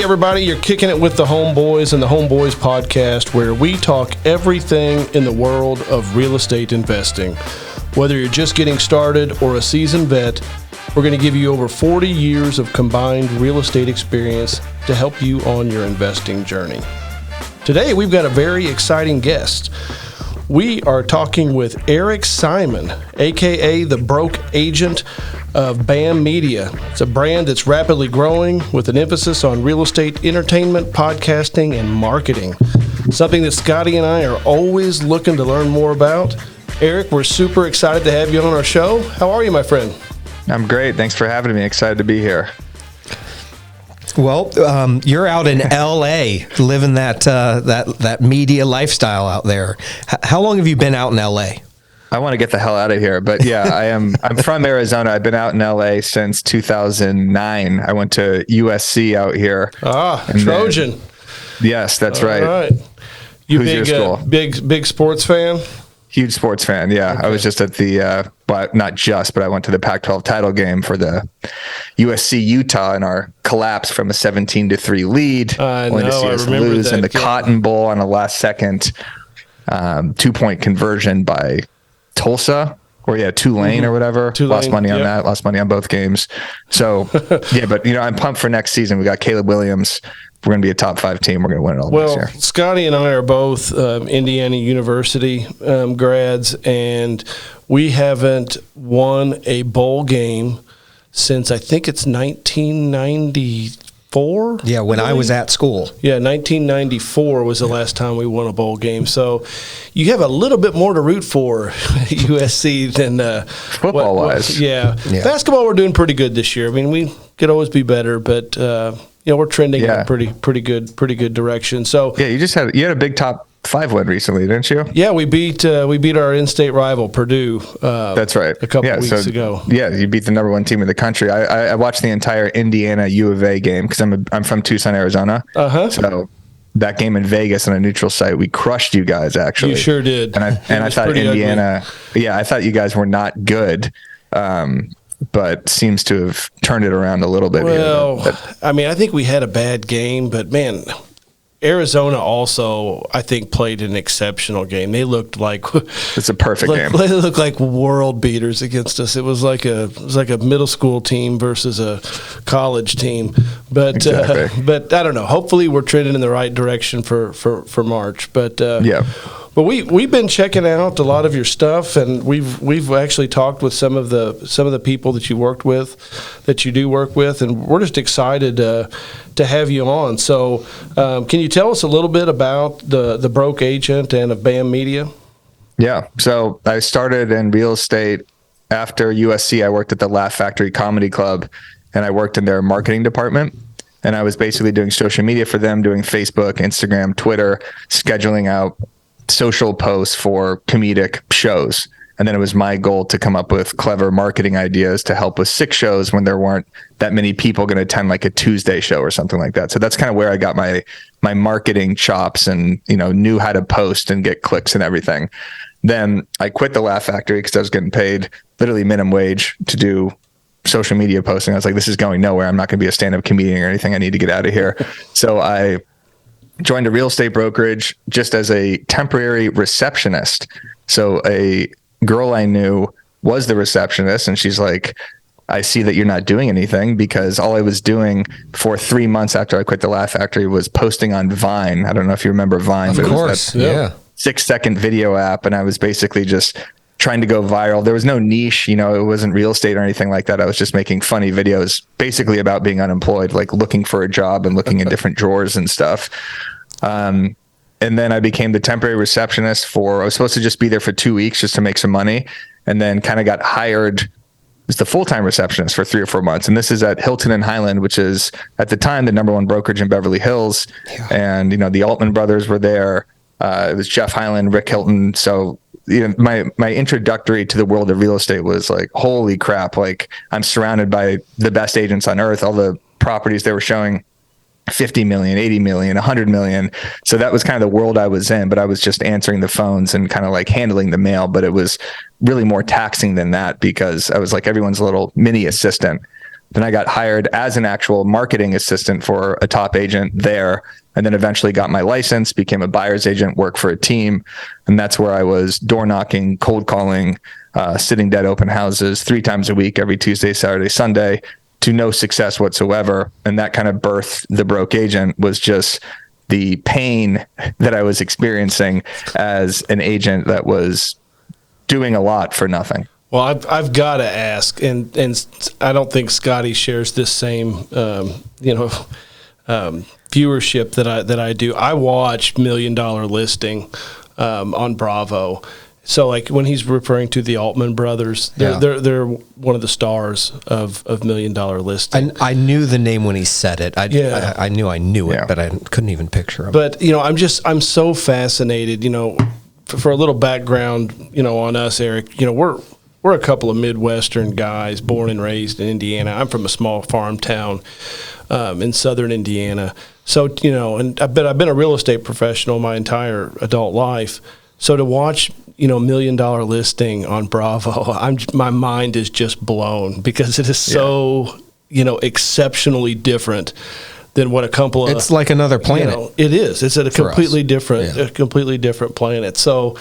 everybody, you're kicking it with the Homeboys and the Homeboys podcast, where we talk everything in the world of real estate investing. Whether you're just getting started or a seasoned vet, we're going to give you over 40 years of combined real estate experience to help you on your investing journey. Today, we've got a very exciting guest. We are talking with Eric Simon, aka the Broke Agent of BAM Media. It's a brand that's rapidly growing with an emphasis on real estate entertainment, podcasting, and marketing. Something that Scotty and I are always looking to learn more about. Eric, we're super excited to have you on our show. How are you, my friend? I'm great. Thanks for having me. Excited to be here. Well, you're out in L.A. living that media lifestyle out there. How long have you been out in L.A.? I want to get the hell out of here, but yeah, I'm from Arizona. I've been out in L.A. since 2009. I went to USC out here. Trojan. Yes, that's right. All right. You Who's your school? Big sports fan? Huge sports fan, yeah. Okay. I was just at the, but not just, but I went to the Pac-12 title game for the USC-Utah in our collapse from a 17-3 lead. Only to see us lose in the Cotton Bowl on a last-second 2-point conversion by Tulsa, or Tulane or whatever. Lost money on that. Lost money on both games. So, yeah, but, I'm pumped for next season. We got Caleb Williams. We're going to be a top 5 team. We're going to win it all next year. Scotty and I are both Indiana University grads, and we haven't won a bowl game since I think it's 1994. Yeah, when I was at school. Yeah, 1994 was the last time we won a bowl game. So you have a little bit more to root for USC than football-wise. Yeah. Basketball, we're doing pretty good this year. I mean, we could always be better, but we're trending in a pretty good direction. So yeah, you had a big top 5 win recently, didn't you? Yeah, we beat our in-state rival Purdue. That's right. A couple weeks ago. Yeah, you beat the number 1 team in the country. I watched the entire Indiana U of A game because I'm from Tucson, Arizona. So that game in Vegas on a neutral site, we crushed you guys. Actually, you sure did. And I thought Indiana. Ugly. Yeah, I thought you guys were not good. But seems to have turned it around a little bit. Well, I mean, I think we had a bad game, but man, Arizona also, I think, played an exceptional game. They looked like it's a perfect game. They looked like world beaters against us. It was like a middle school team versus a college team. But exactly. But I don't know. Hopefully, we're trending in the right direction for March. But yeah. But we've been checking out a lot of your stuff, and we've actually talked with some of the people that you work with, that you do work with, and we're just excited to have you on. So, can you tell us a little bit about the Broke Agent and of BAM Media? Yeah. So I started in real estate after USC. I worked at the Laugh Factory Comedy Club, and I worked in their marketing department. And I was basically doing social media for them, doing Facebook, Instagram, Twitter, scheduling out social posts for comedic shows. And then it was my goal to come up with clever marketing ideas to help with 6 shows when there weren't that many people going to attend like a Tuesday show or something like that. So that's kind of where I got my marketing chops and, knew how to post and get clicks and everything. Then I quit the Laugh Factory because I was getting paid literally minimum wage to do social media posting. I was like, this is going nowhere. I'm not going to be a stand-up comedian or anything. I need to get out of here. So I joined a real estate brokerage just as a temporary receptionist. So a girl I knew was the receptionist, and she's like, I see that you're not doing anything, because all I was doing for 3 months after I quit the Laugh Factory was posting on Vine. I don't know if you remember Vine. Of course, yeah. 6-second video app, and I was basically just trying to go viral. There was no niche, it wasn't real estate or anything like that. I was just making funny videos basically about being unemployed, like looking for a job and looking in different drawers and stuff. And then I became the temporary receptionist I was supposed to just be there for 2 weeks just to make some money, and then kind of got hired as the full-time receptionist for 3 or 4 months. And this is at Hilton and Highland, which is at the time the number 1 brokerage in Beverly Hills. Yeah. And, the Altman brothers were there. It was Jeff Highland, Rick Hilton. So, my introductory to the world of real estate was like, holy crap, like I'm surrounded by the best agents on earth. All the properties they were showing, 50 million, 80 million, 100 million. So that was kind of the world I was in, but I was just answering the phones and kind of like handling the mail. But it was really more taxing than that, because I was like everyone's little mini assistant. Then I got hired as an actual marketing assistant for a top agent there, and then eventually got my license, became a buyer's agent, worked for a team. And that's where I was door knocking, cold calling, sitting dead open houses 3 times a week, every Tuesday, Saturday, Sunday, to no success whatsoever. And that kind of birthed the broke agent, was just the pain that I was experiencing as an agent that was doing a lot for nothing. Well, I've got to ask, and I don't think Scotty shares this same, viewership that I do. I watch $1 Million Listing on Bravo. So, like, when he's referring to the Altman brothers, they're one of the stars of $1 Million Listing. I knew the name when he said it. I knew it, but I couldn't even picture him. But I'm so fascinated. For a little background, on us, Eric. We're a couple of Midwestern guys born and raised in Indiana. I'm from a small farm town in southern Indiana. So, and I've been a real estate professional my entire adult life. So to watch, $1 Million Listing on Bravo, my mind is just blown, because it is so, exceptionally different than what a couple of. It's like another planet. It is. It's at a completely different planet. So,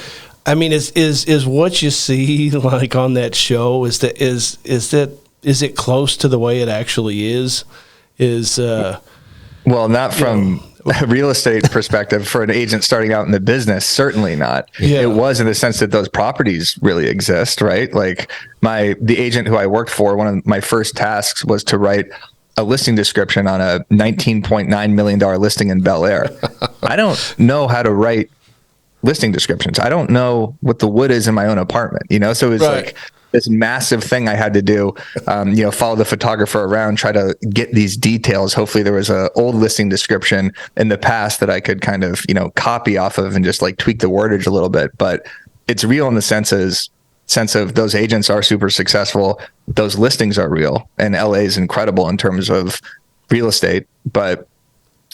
I mean, is what you see like on that show, is it close to the way it actually is? Well, not from a real estate perspective for an agent starting out in the business, certainly not. Yeah. It was, in the sense that those properties really exist, right? Like the agent who I worked for, one of my first tasks was to write a listing description on a $19.9 million listing in Bel Air. I don't know how to write listing descriptions. I don't know what the wood is in my own apartment, So it's like this massive thing I had to do, follow the photographer around, try to get these details. Hopefully there was a old listing description in the past that I could kind of, copy off of and just like tweak the wordage a little bit. But it's real in the sense of those agents are super successful. Those listings are real, and LA is incredible in terms of real estate, but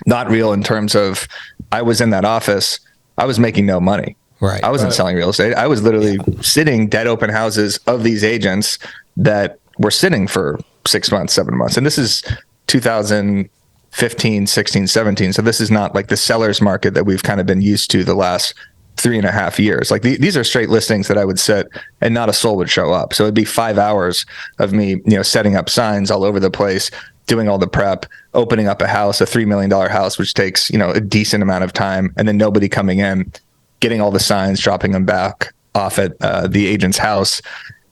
not real in terms of, I was in that office, I was making no money. Right. I wasn't selling real estate. I was literally sitting dead open houses of these agents that were sitting for 6 months, 7 months. And this is 2015, 16, 17. So this is not like the seller's market that we've kind of been used to the last 3.5 years. Like these are straight listings that I would sit and not a soul would show up. So it'd be 5 hours of me, setting up signs all over the place, doing all the prep, opening up a house, a $3 million house, which takes, a decent amount of time, and then nobody coming in, getting all the signs, dropping them back off at the agent's house,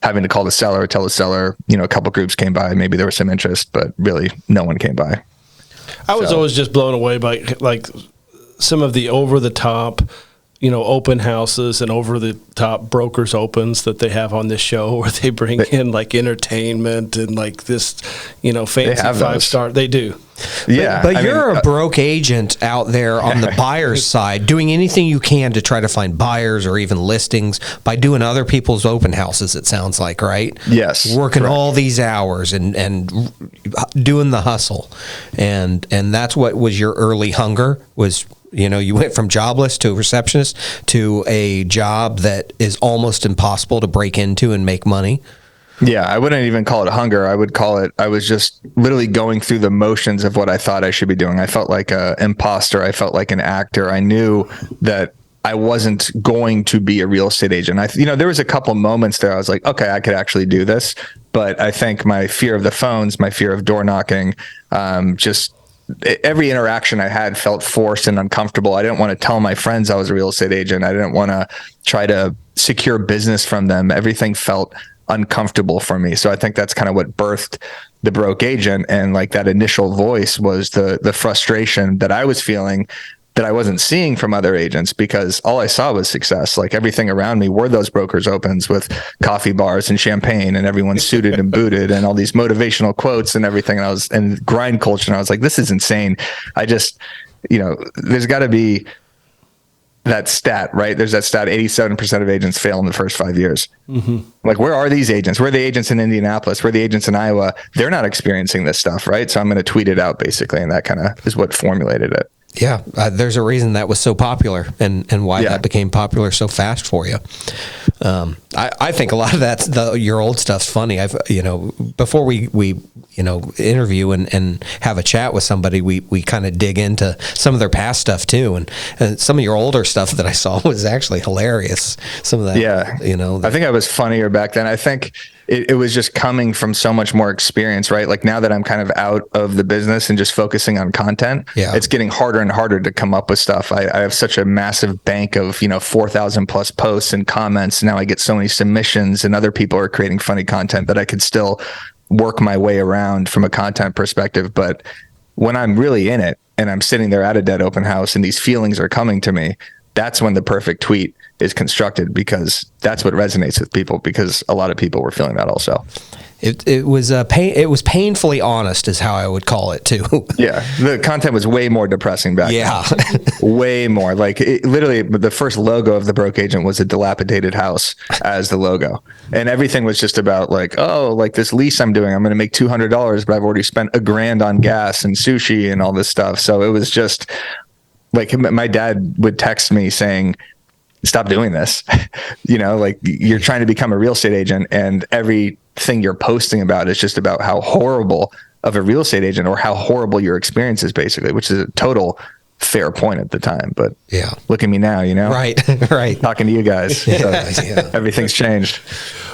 having to call the seller, tell the seller, a couple groups came by, maybe there was some interest, but really no one came by. I was always just blown away by like some of the over the top, open houses and over the top brokers opens that they have on this show, where they bring in like entertainment and like this, fancy 5-star. They do. Yeah. But you're a broke agent out there on the buyer's side, doing anything you can to try to find buyers or even listings by doing other people's open houses, it sounds like, right? Yes. Working all these hours and doing the hustle. And that's what was your early hunger, was, you went from jobless to a receptionist to a job that is almost impossible to break into and make money. Yeah, I wouldn't even call it hunger. I would call it, I was just literally going through the motions of what I thought I should be doing. I felt like an imposter. I felt like an actor. I knew that I wasn't going to be a real estate agent. There was a couple moments there I was like, okay, I could actually do this. But I think my fear of the phones, my fear of door knocking, just every interaction I had felt forced and uncomfortable. I didn't want to tell my friends I was a real estate agent. I didn't want to try to secure business from them. Everything felt uncomfortable for me. So I think that's kind of what birthed the broke agent. And like that initial voice was the frustration that I was feeling that I wasn't seeing from other agents, because all I saw was success. Like everything around me were those brokers opens with coffee bars and champagne and everyone suited and booted and all these motivational quotes and everything. And grind culture. And I was like, this is insane. I just, there's got to be that stat, right? There's that stat, 87% of agents fail in the first 5 years. Mm-hmm. Like, where are these agents? Where are the agents in Indianapolis? Where are the agents in Iowa? They're not experiencing this stuff, right? So I'm going to tweet it out, basically. And that kind of is what formulated it. Yeah, there's a reason that was so popular and why that became popular so fast for you. I think a lot of that's your old stuff's funny. Before we interview and have a chat with somebody, we kind of dig into some of their past stuff too, and some of your older stuff that I saw was actually hilarious. Some of that, I think I was funnier back then. I think it was just coming from so much more experience, right? Like now that I'm kind of out of the business and just focusing on content, it's getting harder and harder to come up with stuff. I have such a massive bank of 4,000 plus posts and comments. Now I get so many submissions, and other people are creating funny content that I could still work my way around from a content perspective. But when I'm really in it and I'm sitting there at a dead open house and these feelings are coming to me, that's when the perfect tweet is constructed, because that's what resonates with people, because a lot of people were feeling that also. It was painfully honest is how I would call it too. Yeah. The content was way more depressing back then. Way more. Like literally the first logo of the Broke Agent was a dilapidated house as the logo. And everything was just about like, oh, like this lease I'm doing, I'm going to make $200, but I've already spent $1,000 on gas and sushi and all this stuff. So it was just like, my dad would text me saying, stop doing this. Like you're trying to become a real estate agent, and everything you're posting about is just about how horrible of a real estate agent, or how horrible your experience is, basically, which is a total fair point at the time. But look at me now, right. Talking to you guys. So everything's changed.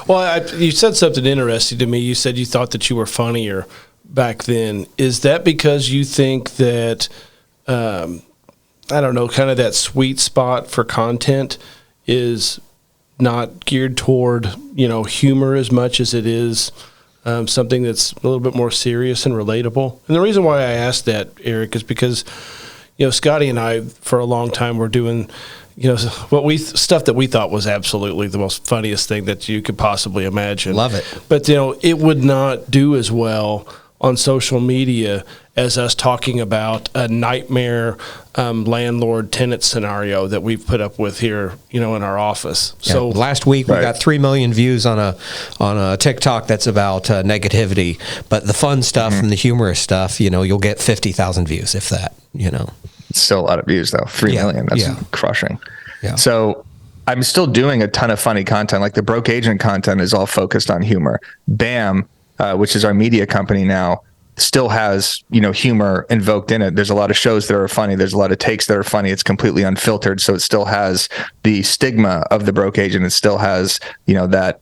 Well, you said something interesting to me. You said you thought that you were funnier back then. Is that because you think that, I don't know, kind of that sweet spot for content is not geared toward, humor as much as it is something that's a little bit more serious and relatable? And the reason why I asked that, Eric, is because, Scotty and I, for a long time, were doing, stuff that we thought was absolutely the most funniest thing that you could possibly imagine. Love it. But, it would not do as well on social media as us talking about a nightmare landlord-tenant scenario that we've put up with here, in our office. Yeah. So last week we got 3 million views on a TikTok that's about negativity, but the fun stuff and the humorous stuff, you'll get 50,000 views, if that. It's still a lot of views though. 3 million. That's crushing. Yeah. So I'm still doing a ton of funny content. Like the Broke Agent content is all focused on humor. BAM, which is our media company now, still has, humor invoked in it. There's a lot of shows that are funny. There's a lot of takes that are funny. It's completely unfiltered. So it still has the stigma of the Broke Agent. It still has, that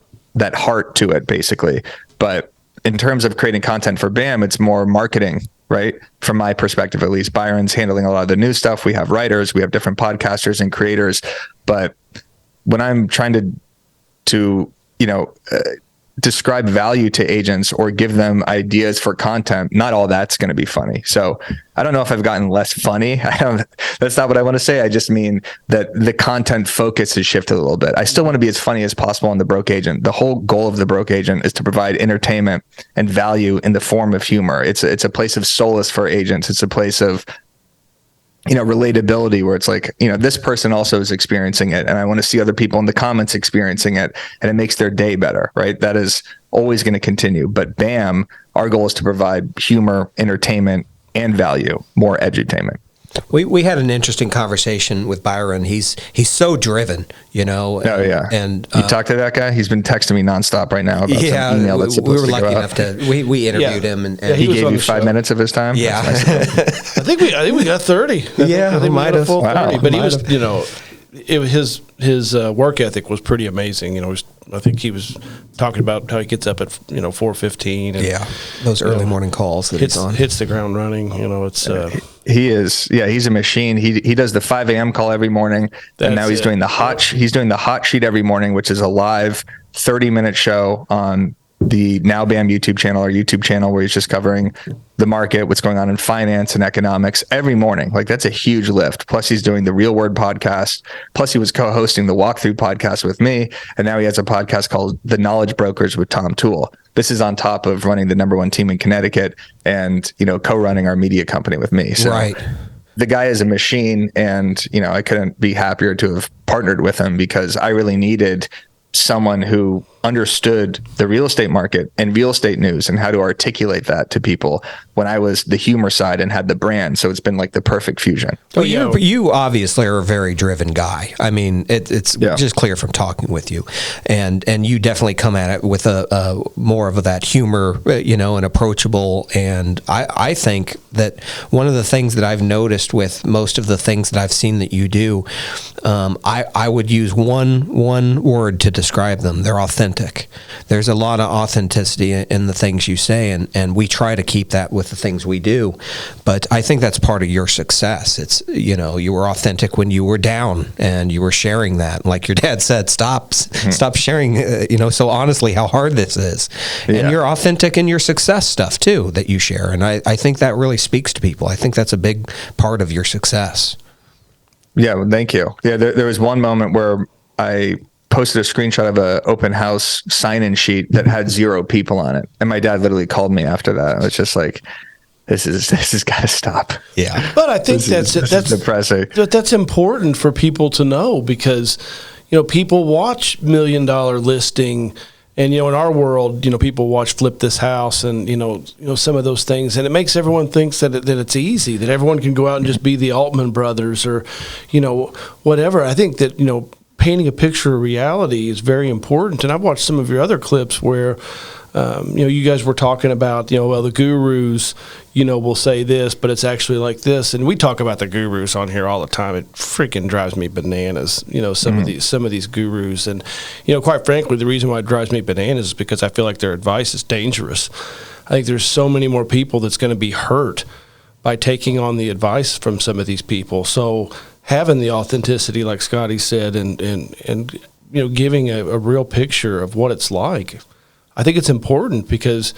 heart to it, basically. But in terms of creating content for BAM, it's more marketing, right? From my perspective, at least. Byron's handling a lot of the new stuff. We have writers, we have different podcasters and creators. But when I'm trying to describe value to agents or give them ideas for content, not all that's going to be funny. So I don't know if I've gotten less funny. That's not what I want to say. I just mean that the content focus has shifted a little bit. I still want to be as funny as possible on the Broke Agent. The whole goal of the Broke Agent is to provide entertainment and value in the form of humor. It's a place of solace for agents. It's a place of relatability, where it's like, this person also is experiencing it, and I want to see other people in the comments experiencing it, and it makes their day better, right? That is always going to continue. But BAM, our goal is to provide humor, entertainment, and value, more edutainment. We had an interesting conversation with Byron. He's so driven, Oh yeah. And you talked to that guy? He's been texting me nonstop right now about some email that's supposed we were to lucky go enough out. to we interviewed him, and he gave you 5 minutes of his time. Yeah. I think we got 30. I think we we might got a have. full 30. But he Might was, have. his work ethic was pretty amazing. I think he was talking about how he gets up at 4:15. And, those early morning calls that hits the ground running. It's he is. Yeah, he's a machine. He does the 5 a.m. call every morning, and now he's doing the hot sheet every morning, which is a live 30-minute show on the Now BAM YouTube channel, our YouTube channel, where he's just covering the market, what's going on in finance and economics every morning. Like, that's a huge lift. Plus he's doing the Real Word podcast. Plus he was co-hosting the Walkthrough podcast with me. And now he has a podcast called The Knowledge Brokers with Tom Toole. This is on top of running the #1 team in Connecticut and, co-running our media company with me. So right. The guy is a machine, and, I couldn't be happier to have partnered with him, because I really needed someone who understood the real estate market and real estate news and how to articulate that to people when I was the humor side and had the brand. So it's been like the perfect fusion. Well, you obviously are a very driven guy. I mean, it's just clear from talking with you, and you definitely come at it with a more of that humor, and approachable. And I think that one of the things that I've noticed with most of the things that I've seen that you do, I would use one word to describe them. They're authentic. There's a lot of authenticity in the things you say, and we try to keep that with the things we do. But I think that's part of your success. It's, you were authentic when you were down, and you were sharing that. Like your dad said, stop sharing, so honestly how hard this is. Yeah. And you're authentic in your success stuff too that you share. And I think that really speaks to people. I think that's a big part of your success. Yeah, well, thank you. Yeah, there was one moment where I posted a screenshot of an open house sign-in sheet that had 0 people on it. And my dad literally called me after that. I was just like, this is got to stop. Yeah. But I think that's depressing. But that's important for people to know, because, people watch $1 Million Listing, and, in our world, people watch Flip This House and, some of those things. And it makes everyone think that it's easy, that everyone can go out and just be the Altman brothers or, whatever. I think that, painting a picture of reality is very important. And I've watched some of your other clips where, you guys were talking about, well, the gurus, will say this, but it's actually like this. And we talk about the gurus on here all the time. It freaking drives me bananas, some of these gurus. And, quite frankly, the reason why it drives me bananas is because I feel like their advice is dangerous. I think there's so many more people that's going to be hurt by taking on the advice from some of these people. So having the authenticity, like Scotty said, and giving a real picture of what it's like, I think it's important, because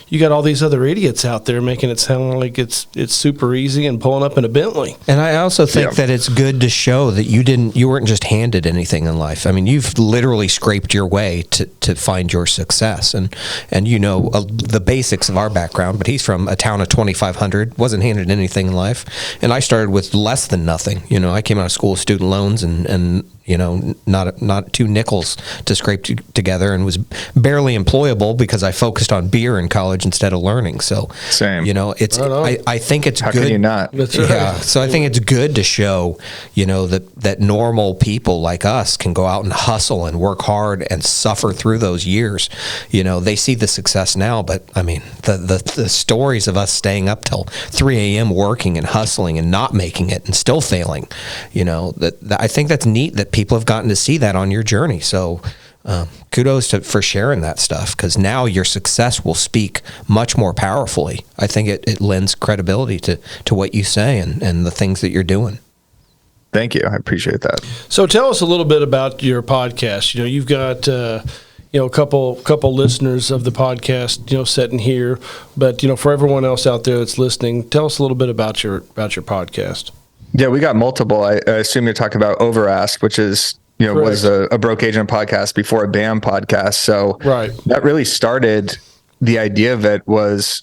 you got all these other idiots out there making it sound like it's super easy and pulling up in a Bentley. And I also think that it's good to show that you weren't just handed anything in life. I mean, you've literally scraped your way to find your success. And the basics of our background, but he's from a town of 2,500, wasn't handed anything in life. And I started with less than nothing. I came out of school with student loans and not 2 nickels to scrape together, and was barely employable because I focused on beer in college instead of learning. So, same. It's I think it's How good. Can you not? That's right. Yeah. So I think it's good to show, that normal people like us can go out and hustle and work hard and suffer through those years. They see the success now, but I mean, the stories of us staying up till 3 a.m. working and hustling and not making it and still failing, that I think that's neat that people have gotten to see that on your journey. So kudos for sharing that stuff, because now your success will speak much more powerfully. I think it lends credibility to what you say and the things that you're doing. Thank you. I appreciate that. So tell us a little bit about your podcast. You've got a couple listeners of the podcast, sitting here, but for everyone else out there that's listening, tell us a little bit about your podcast. Yeah, we got multiple. I assume you're talking about Overask, which is, Correct. Was a broke agent podcast before a BAM podcast. So right. That really started, the idea of it was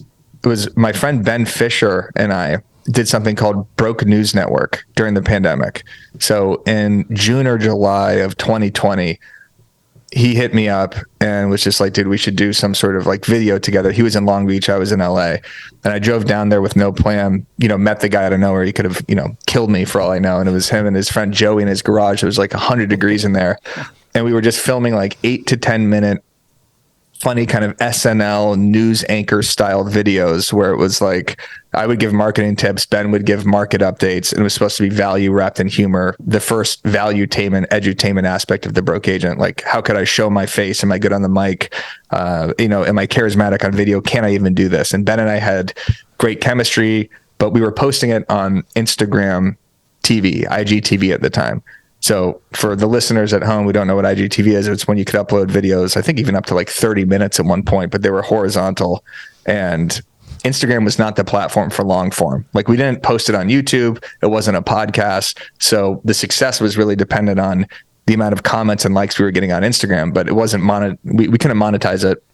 my friend Ben Fisher and I did something called Broke News Network during the pandemic. So in June or July of 2020, he hit me up and was just like, dude, we should do some sort of like video together. He was in Long Beach. I was in LA, and I drove down there with no plan, met the guy out of nowhere. He could have, killed me for all I know. And it was him and his friend Joey in his garage. It was like 100 degrees in there. And we were just filming like 8 to 10 minute funny kind of SNL news anchor style videos where it was like, I would give marketing tips, Ben would give market updates, and it was supposed to be value wrapped in humor. The first value-tainment, edutainment aspect of the broke agent. Like, how could I show my face? Am I good on the mic? Am I charismatic on video? Can I even do this? And Ben and I had great chemistry, but we were posting it on Instagram TV, IGTV at the time. So for the listeners at home who don't know what IGTV is, it's when you could upload videos, I think even up to like 30 minutes at one point, but they were horizontal. And Instagram was not the platform for long form. Like, we didn't post it on YouTube. It wasn't a podcast. So the success was really dependent on the amount of comments and likes we were getting on Instagram, but it wasn't we couldn't monetize it.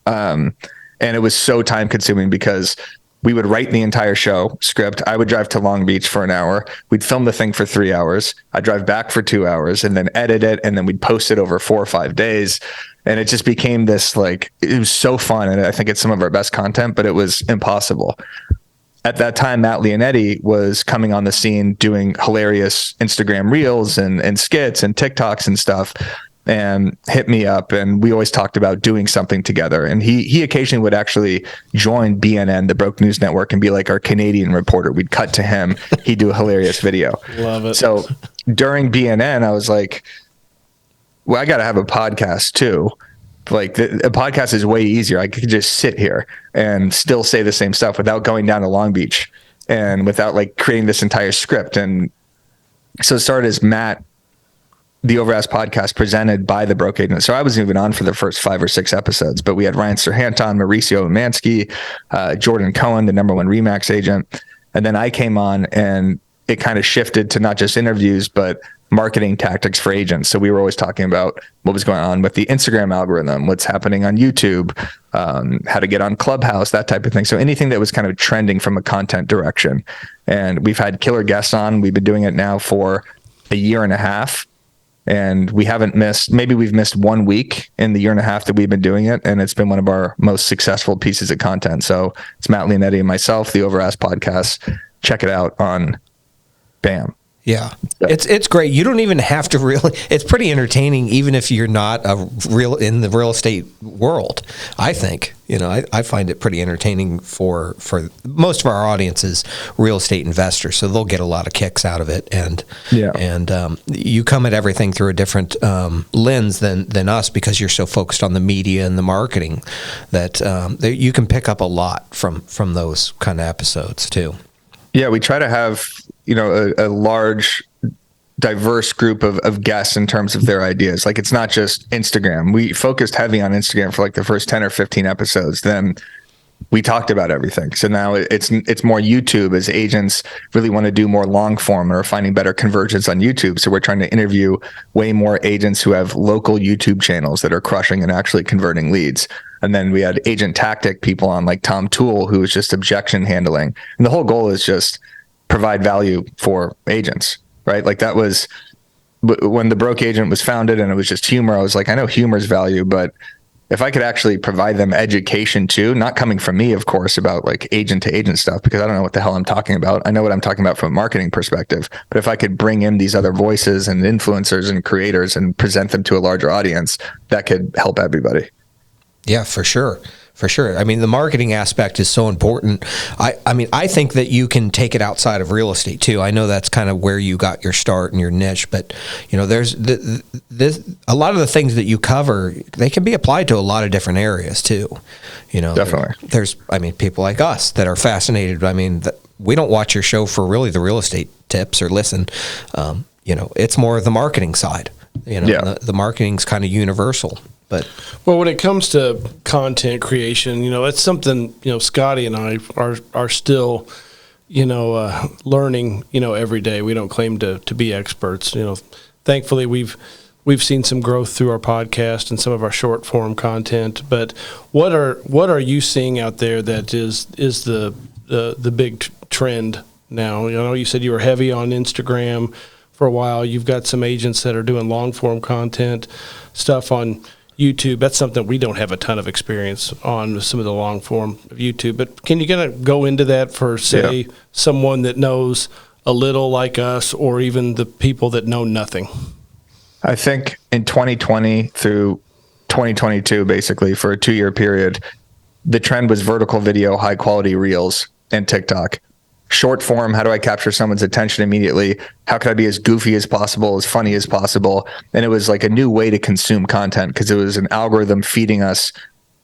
And it was so time consuming because we would write the entire show script. I would drive to Long Beach for an hour. We'd film the thing for 3 hours. I'd drive back for 2 hours and then edit it. And then we'd post it over 4 or 5 days. And it just became this, like, it was so fun. And I think it's some of our best content, but it was impossible. At that time, Matt Leonetti was coming on the scene doing hilarious Instagram reels and skits and TikToks and stuff, and hit me up. And we always talked about doing something together. And he occasionally would actually join BNN, the Broke News Network, and be like our Canadian reporter. We'd cut to him. He'd do a hilarious video. Love it. So during BNN, I was like, well, I got to have a podcast too. Like a podcast is way easier. I could just sit here and still say the same stuff without going down to Long Beach and without like creating this entire script. And so it started as Matt, the Overask podcast, presented by the Broke Agent. So I wasn't even on for the first 5 or 6 episodes, but we had Ryan Serhant on, Mauricio Umansky, Jordan Cohen, the #1 Remax agent. And then I came on, and it kind of shifted to not just interviews, but marketing tactics for agents. So we were always talking about what was going on with the Instagram algorithm, what's happening on YouTube, how to get on Clubhouse, that type of thing. So anything that was kind of trending from a content direction. And we've had killer guests on. We've been doing it now for a year and a half. And we haven't missed, maybe we've missed 1 week in the year and a half that we've been doing it. And it's been one of our most successful pieces of content. So it's Matt Leonetti and myself, the Overask podcast. Check it out on BAM. Yeah, it's great. You don't even have to really. It's pretty entertaining, even if you're not in the real estate world. I think, I find it pretty entertaining for most of our audiences, real estate investors. So they'll get a lot of kicks out of it, and you come at everything through a different lens than us, because you're so focused on the media and the marketing that you can pick up a lot from those kind of episodes too. Yeah, we try to have a large, diverse group of guests in terms of their ideas. Like, it's not just Instagram. We focused heavy on Instagram for like the first 10 or 15 episodes. Then we talked about everything. So now it's more YouTube, as agents really want to do more long form or finding better convergence on YouTube. So we're trying to interview way more agents who have local YouTube channels that are crushing and actually converting leads. And then we had agent tactic people on, like Tom Toole, who was just objection handling. And the whole goal is just provide value for agents, right? Like, that was when the Broke Agent was founded, and it was just humor. I was like, I know humor's value, but if I could actually provide them education too, not coming from me, of course, about like agent to agent stuff, because I don't know what the hell I'm talking about. I know what I'm talking about from a marketing perspective, but if I could bring in these other voices and influencers and creators and present them to a larger audience, that could help everybody. Yeah, for sure. For sure. I mean, the marketing aspect is so important. I think that you can take it outside of real estate too. I know that's kind of where you got your start and your niche, but there's a lot of the things that you cover, they can be applied to a lot of different areas too. Definitely. There's people like us that are fascinated. I mean, we don't watch your show for really the real estate tips or listen. It's more the marketing side. The marketing's kind of universal. But when it comes to content creation, that's something, Scotty and I are still, learning, every day. We don't claim to be experts. Thankfully we've seen some growth through our podcast and some of our short form content. But what are you seeing out there that is the big trend now? You said you were heavy on Instagram for a while. You've got some agents that are doing long form content stuff on YouTube. That's something we don't have a ton of experience on, some of the long form of YouTube. But can you kind of go into that for, say, someone that knows a little like us, or even the people that know nothing? I think in 2020 through 2022, basically for a 2-year period, the trend was vertical video, high quality reels, and TikTok. Short form, how do I capture someone's attention immediately? How can I be as goofy as possible, as funny as possible? And it was like a new way to consume content, because it was an algorithm feeding us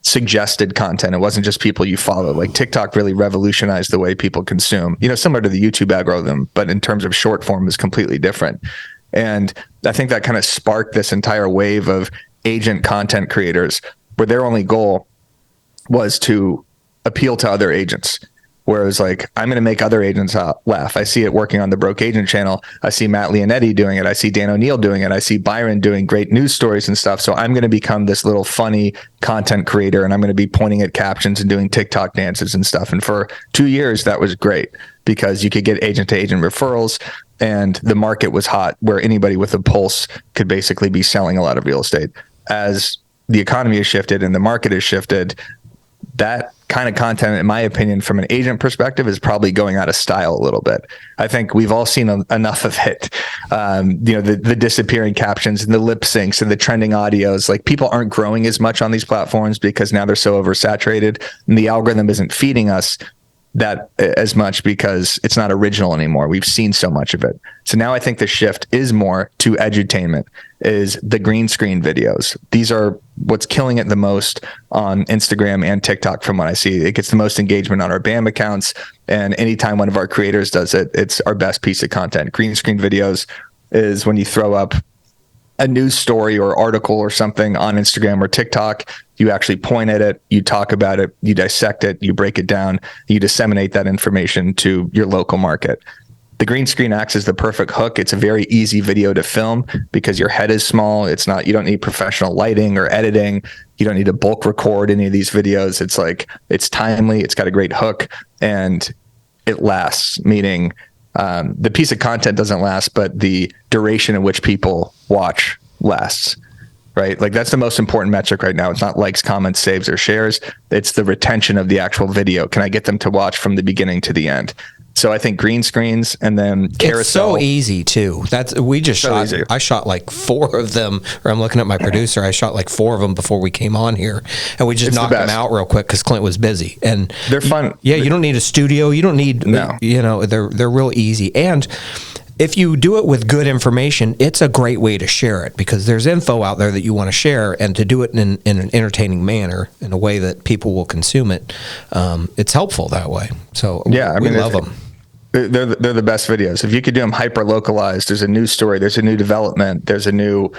suggested content. It wasn't just people you follow. Like, TikTok really revolutionized the way people consume, similar to the YouTube algorithm, but in terms of short form is completely different. And I think that kind of sparked this entire wave of agent content creators where their only goal was to appeal to other agents. Whereas, like, I'm going to make other agents laugh. I see it working on the Broke Agent channel. I see Matt Leonetti doing it. I see Dan O'Neill doing it. I see Byron doing great news stories and stuff. So I'm going to become this little funny content creator, and I'm going to be pointing at captions and doing TikTok dances and stuff. And for 2 years, that was great, because you could get agent to agent referrals, and the market was hot, where anybody with a pulse could basically be selling a lot of real estate. As the economy has shifted and the market has shifted, that kind of content, in my opinion, from an agent perspective, is probably going out of style a little bit. I think we've all seen enough of it. The disappearing captions and the lip syncs and the trending audios. Like, people aren't growing as much on these platforms because now they're so oversaturated, and the algorithm isn't feeding us that as much because it's not original anymore. We've seen so much of it. So now I think the shift is more to edutainment, is the green screen videos. These are what's killing it the most on Instagram and TikTok from what I see. It gets the most engagement on our BAM accounts. And anytime one of our creators does it, it's our best piece of content. Green screen videos is when you throw up a news story or article or something on Instagram or TikTok, you actually point at it, you talk about it, you dissect it, you break it down, you disseminate that information to your local market. The green screen acts as the perfect hook. It's a very easy video to film because your head is small. You don't need professional lighting or editing. You don't need to bulk record any of these videos. It's timely, it's got a great hook, and it lasts, meaning the piece of content doesn't last, but the duration in which people watch lasts, right? Like, that's the most important metric right now. It's not likes, comments, saves, or shares. It's the retention of the actual video. Can I get them to watch from the beginning to the end? So I think green screens and then carousel. It's so easy too. I shot like 4 of them, or I'm looking at my producer. I shot like 4 of them before we came on here, and we just knocked them out real quick because Clint was busy. And they're fun. You don't need a studio. You don't need, they're real easy. And if you do it with good information, it's a great way to share it because there's info out there that you want to share, and to do it in an entertaining manner, in a way that people will consume it. It's helpful that way. So we love them. They're the best videos. If you could do them hyper localized, there's a new story, there's a new development, there's a new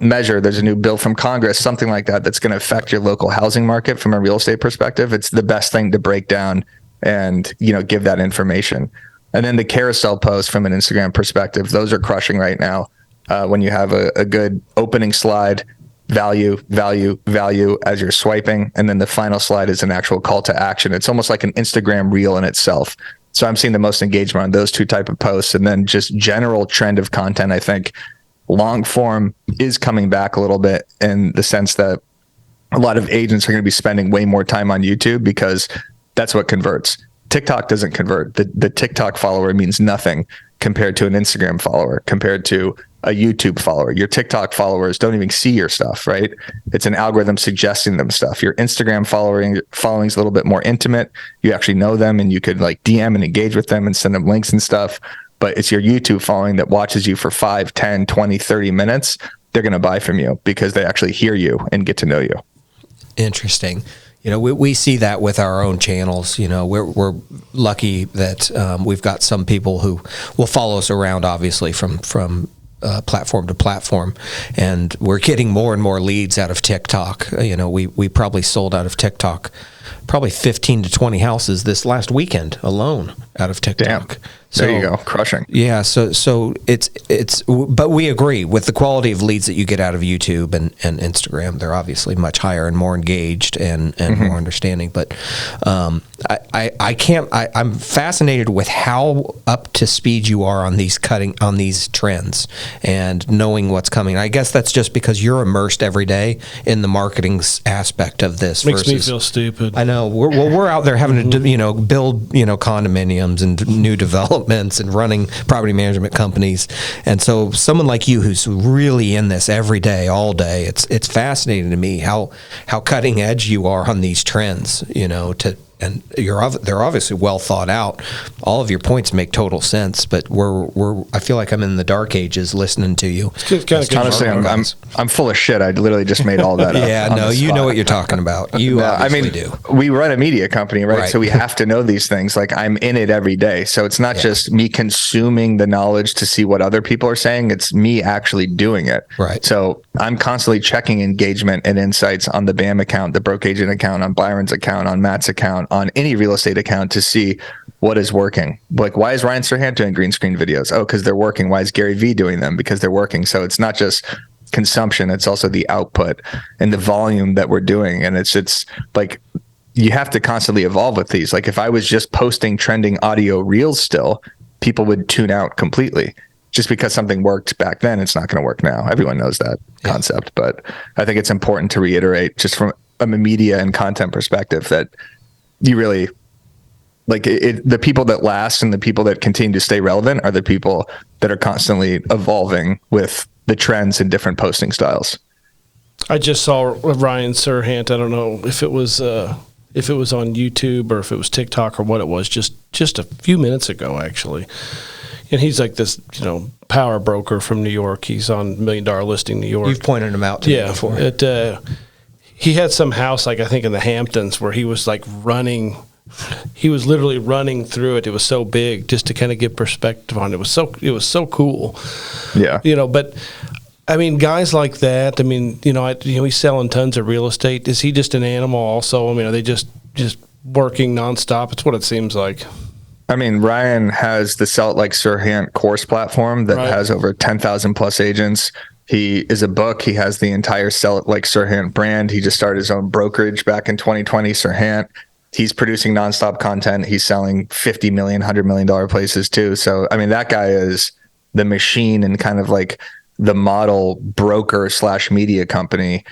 measure, there's a new bill from Congress, something like that that's going to affect your local housing market from a real estate perspective. It's the best thing to break down and give that information. And then the carousel posts from an Instagram perspective, those are crushing right now. When you have a good opening slide, value as you're swiping, and then the final slide is an actual call to action. It's almost like an Instagram reel in itself. So I'm seeing the most engagement on those 2 type of posts. And then just general trend of content, I think long form is coming back a little bit, in the sense that a lot of agents are going to be spending way more time on YouTube because that's what converts. TikTok doesn't convert. The TikTok follower means nothing compared to an Instagram follower, compared to a YouTube follower. Your TikTok followers don't even see your stuff, right? It's an algorithm suggesting them stuff. Your Instagram following is a little bit more intimate. You actually know them, and you could like DM and engage with them and send them links and stuff. But it's your YouTube following that watches you for 5, 10, 20, 30 minutes. They're going to buy from you because they actually hear you and get to know you. Interesting. We see that with our own channels. We're lucky that we've got some people who will follow us around, obviously, from platform to platform, and we're getting more and more leads out of TikTok. We probably sold out of TikTok probably 15 to 20 houses this last weekend alone out of TikTok. Damn. So, there you go, crushing. Yeah, so it's but we agree with the quality of leads that you get out of YouTube and Instagram. They're obviously much higher and more engaged and more understanding. But I'm fascinated with how up to speed you are on these trends and knowing what's coming. I guess that's just because you're immersed every day in the marketing aspect of this. Makes me feel stupid. I know. We're out there having to build condominiums and new developments and running property management companies, and so someone like you who's really in this every day, all day, it's fascinating to me how cutting edge you are on these trends. And they're obviously well thought out. All of your points make total sense, but I feel like I'm in the dark ages listening to you. Honestly, I'm full of shit. I literally just made all that up. Yeah, no, you know what you're talking about. You obviously do. We run a media company, right? So we have to know these things. Like, I'm in it every day. So it's not just me consuming the knowledge to see what other people are saying. It's me actually doing it. Right. So I'm constantly checking engagement and insights on the BAM account, the Broke Agent account, on Byron's account, on Matt's account, on any real estate account, to see what is working. Like, why is Ryan Serhant doing green screen videos? Oh, because they're working. Why is Gary Vee doing them? Because they're working. So it's not just consumption, it's also the output and the volume that we're doing. And it's like, you have to constantly evolve with these. Like, if I was just posting trending audio reels still, people would tune out completely. just because something worked back then, it's not going to work now. Everyone knows that concept, but I think it's important to reiterate just from a media and content perspective that you really like the people that last and the people that continue to stay relevant are the people that are constantly evolving with the trends and different posting styles. I just saw Ryan Serhant. I don't know if it was on YouTube or if it was TikTok or what it was, just a few minutes ago, actually. And he's like this, power broker from New York. He's on $1 Million Listing New York. You've pointed him out to me before. He had some house, like I think in the Hamptons, where he was like running. He was literally running through it. It was so big, just to kind of give perspective on it. It was so cool. Yeah. But I mean, guys like that. I mean, he's selling tons of real estate. Is he just an animal also? I mean, are they just working nonstop? It's what it seems like. I mean, Ryan has the Sell It Like Serhant course platform that has over 10,000 plus agents. He is a book. He has the entire Sell It Like Serhant brand. He just started his own brokerage back in 2020, Serhant. He's producing nonstop content. He's selling $50 million, $100 million places too. So, I mean, that guy is the machine and kind of like the model broker / media company.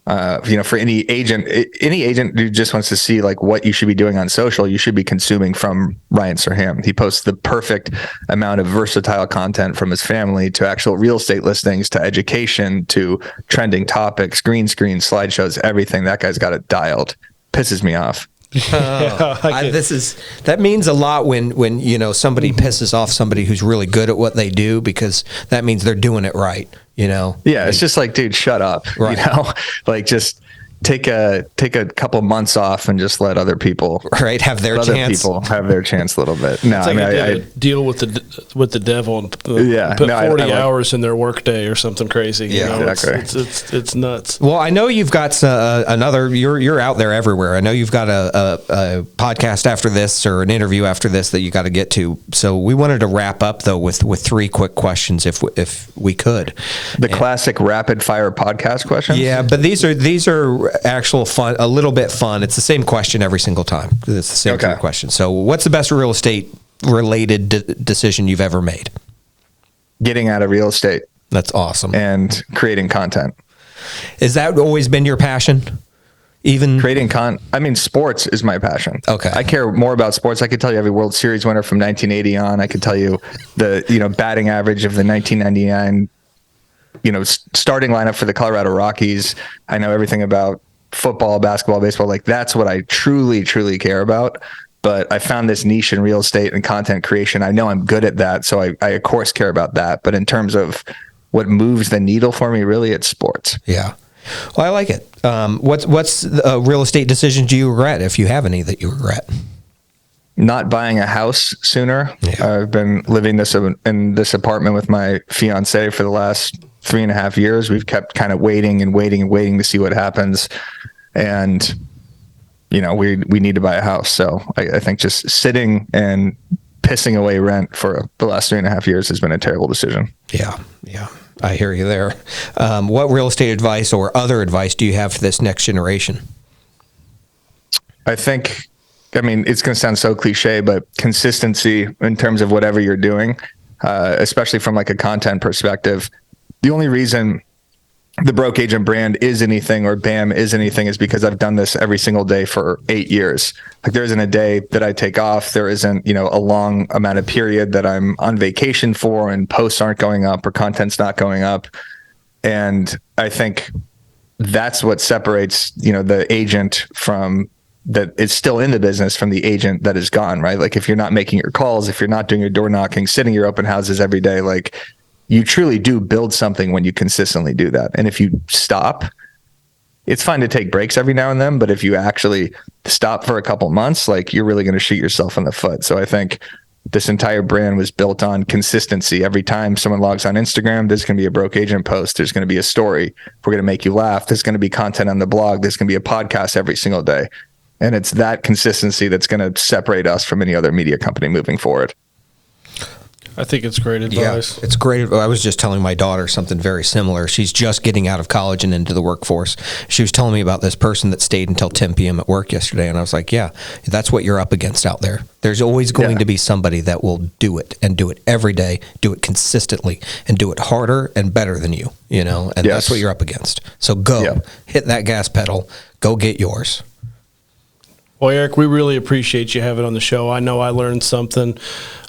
For any agent who just wants to see like what you should be doing on social, you should be consuming from Ryan Serhant. He posts the perfect amount of versatile content from his family to actual real estate listings, to education, to trending topics, green screen, slideshows, everything. That guy's got it dialed. Pisses me off. That means a lot when somebody pisses off somebody who's really good at what they do, because that means they're doing it right. Yeah, it's just like, dude, shut up. Right. Like just take a couple months off and just let other people have their chance. People have their chance a little bit. No, it's like I deal with the devil and put 40 hours in their workday or something crazy. Yeah, exactly. It's nuts. Well, I know you've got another. You're out there everywhere. I know you've got a podcast after this or an interview after this that you got to get to. So we wanted to wrap up though with 3 quick questions if we could. The classic rapid fire podcast questions. Yeah, but these are actual fun, a little bit fun. It's the same question every single time. It's the same kind of question. So what's the best real estate related decision you've ever made? Getting out of real estate. That's awesome. And creating content. Has that always been your passion? Even creating sports is my passion. Okay. I care more about sports. I could tell you every World Series winner from 1980 on. I could tell you the batting average of the 1999 starting lineup for the Colorado Rockies. I know everything about football, basketball, baseball. Like that's what I truly, truly care about. But I found this niche in real estate and content creation. I know I'm good at that. So I of course care about that. But in terms of what moves the needle for me, really, it's sports. Yeah. Well, I like it. What's a real estate decision do you regret, if you have any that you regret? Not buying a house sooner. Yeah. I've been living in this apartment with my fiance for the last 3.5 years. We've kept kind of waiting to see what happens. And, we need to buy a house. So I think just sitting and pissing away rent for the last 3.5 years has been a terrible decision. Yeah. Yeah. I hear you there. What real estate advice or other advice do you have for this next generation? I think, it's going to sound so cliche, but consistency in terms of whatever you're doing, especially from like a content perspective. The only reason the Broke Agent brand is anything or BAM is anything is because I've done this every single day for 8 years. Like there isn't a day that I take off. There isn't, a long amount of period that I'm on vacation for and posts aren't going up or content's not going up. And I think that's what separates, the agent from that is still in the business from the agent that is gone, right? Like if you're not making your calls, if you're not doing your door knocking, sitting your open houses every day, like you truly do build something when you consistently do that. And if you stop, it's fine to take breaks every now and then, but if you actually stop for a couple months, like you're really going to shoot yourself in the foot. So I think this entire brand was built on consistency. Every time someone logs on Instagram, there's going to be a Broke Agent post. There's going to be a story. We're going to make you laugh. There's going to be content on the blog. There's going to be a podcast every single day. And it's that consistency that's going to separate us from any other media company moving forward. I think it's great advice. Yeah, it's great. I was just telling my daughter something very similar. She's just getting out of college and into the workforce. She was telling me about this person that stayed until 10 p.m. at work yesterday, and I was like, yeah, that's what you're up against out there. There's always going to be somebody that will do it and do it every day, do it consistently, and do it harder and better than you, and that's what you're up against. So go, hit that gas pedal, go get yours. Well, Eric, we really appreciate you having on the show. I know I learned something.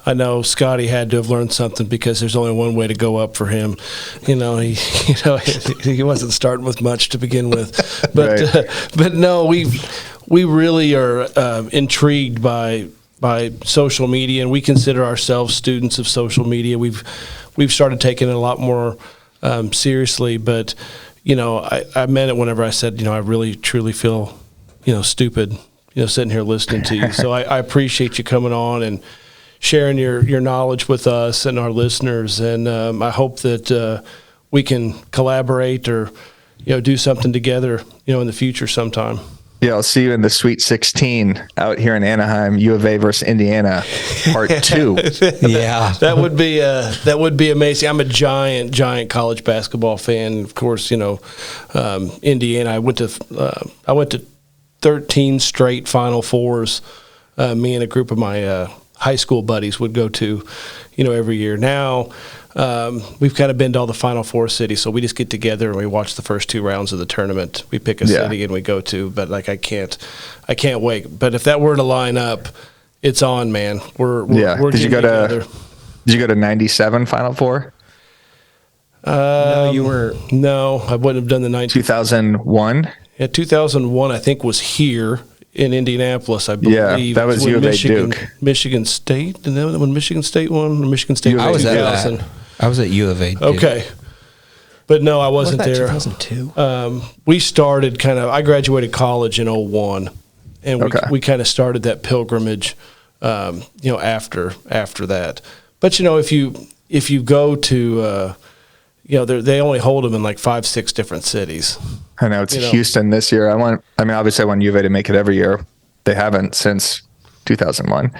I know Scotty had to have learned something because there's only one way to go up for him. He wasn't starting with much to begin with, but no, we really are intrigued by social media, and we consider ourselves students of social media. We've started taking it a lot more seriously, but I meant it whenever I said I really truly feel stupid sitting here listening to you. So I appreciate you coming on and sharing your knowledge with us and our listeners, and I hope that we can collaborate or do something together in the future sometime. Yeah, I'll see you in the Sweet 16 out here in Anaheim, U of A versus Indiana, part 2. Yeah, that would be amazing. I'm a giant college basketball fan. Of course, Indiana. I went to 13 straight Final Fours. Me and a group of my high school buddies would go to, every year. Now, we've kind of been to all the Final Four cities, so we just get together and we watch the first 2 rounds of the tournament. We pick a city and we go to, but I can't wait. But if that were to line up, it's on, man. We're Did you go together. Did you go to 97 Final Four? No, you were. No, I wouldn't have done the 2001. Yeah, 2001 I think was here in Indianapolis, I believe. Yeah, that was U of A Duke. Michigan State, and then when Michigan State won, or Michigan State I was at 2000. that. I was at U of A. Duke. Okay. But no, I wasn't Was that there. 2002? We started I graduated college in 01, and we kind of started that pilgrimage, after that. But, if you go to, they only hold them in like 5-6 different cities. I know it's Houston this year. Obviously I want U of A to make it every year. They haven't since 2001,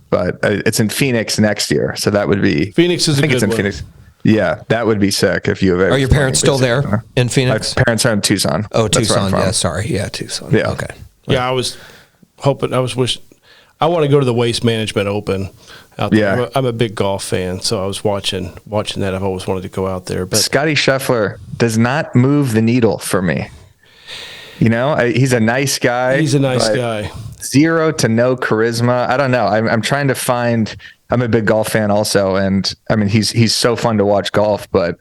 but it's in Phoenix next year. So that would be Phoenix is I think a it's good in one. Phoenix. Yeah, that would be sick if U of A. Are your parents still there in Phoenix? My parents are in Tucson. Oh, That's where I'm Tucson. from. Yeah, sorry. Yeah, Tucson. Yeah. Okay. Yeah, I was hoping. I want to go to the Waste Management Open out there. Yeah. I'm a big golf fan, so I was watching that. I've always wanted to go out there. But Scotty Scheffler does not move the needle for me. He's a nice guy. he's a nice guy. 0 to no charisma. I don't know. I'm trying to find. I'm a big golf fan also, and he's so fun to watch golf, but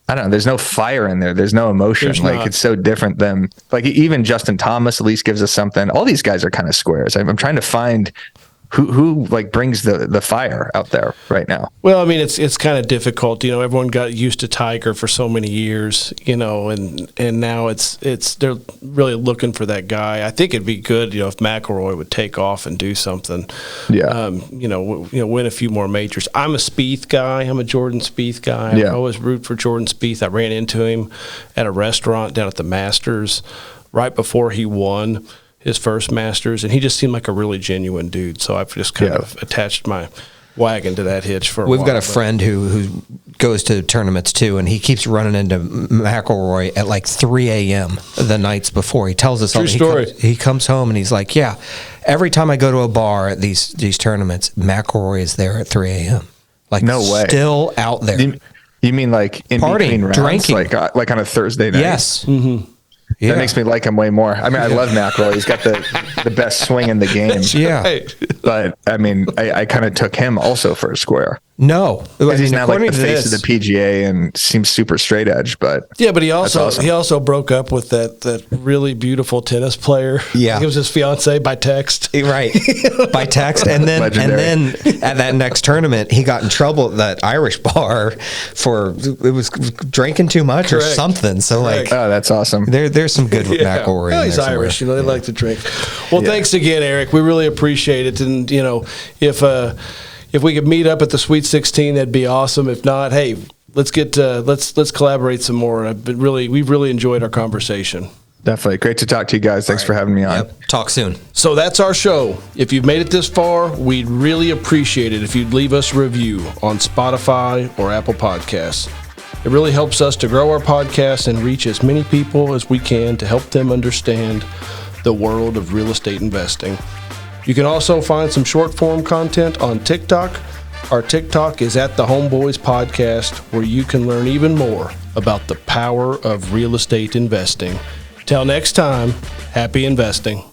I don't know. There's no fire in there. There's no emotion. There's not. It's so different than even Justin Thomas at least gives us something. All these guys are kind of squares. I'm trying to find who brings the fire out there right now. Well, it's kind of difficult. Everyone got used to Tiger for so many years, and now they're really looking for that guy. I think it'd be good, if McIlroy would take off and do something. Yeah. Win a few more majors. I'm a Spieth guy. I'm a Jordan Spieth guy. Yeah. I always root for Jordan Spieth. I ran into him at a restaurant down at the Masters right before he won his first Masters, and he just seemed like a really genuine dude. So I've just kind of attached my wagon to that hitch for a while. We've got a friend who goes to tournaments too, and he keeps running into McIlroy at like 3 a.m. the nights before. He tells us True story. He comes home and he's like, yeah, every time I go to a bar at these tournaments, McIlroy is there at 3 a.m. Like, no way. Still out there. You mean like in Partying, between rounds? drinking. Like on a Thursday night? Yes. Mm-hmm. Yeah. That makes me like him way more. I love McIlroy. He's got the best swing in the game. Yeah. But I kind of took him also for a square. No. He's not like the according to face of the PGA and seems super straight edge, but Yeah, but he also awesome. broke up with that really beautiful tennis player. Yeah. I think it was his fiance by text. Right. By text. And then at that next tournament, he got in trouble at that Irish bar for it was drinking too much or Correct. something. So Correct. oh, that's awesome. there's some good McIlroy. Well, in he's there somewhere. Irish. They like to drink. Well, thanks again, Eric. We really appreciate it. And if we could meet up at the Sweet 16, that'd be awesome. If not, hey, let's collaborate some more. We've really enjoyed our conversation. Definitely. Great to talk to you guys. Thanks for having me on. Yep. Talk soon. So that's our show. If you've made it this far, we'd really appreciate it if you'd leave us a review on Spotify or Apple Podcasts. It really helps us to grow our podcast and reach as many people as we can to help them understand the world of real estate investing. You can also find some short form content on TikTok. Our TikTok is at the Homeboys Podcast, where you can learn even more about the power of real estate investing. Till next time, happy investing.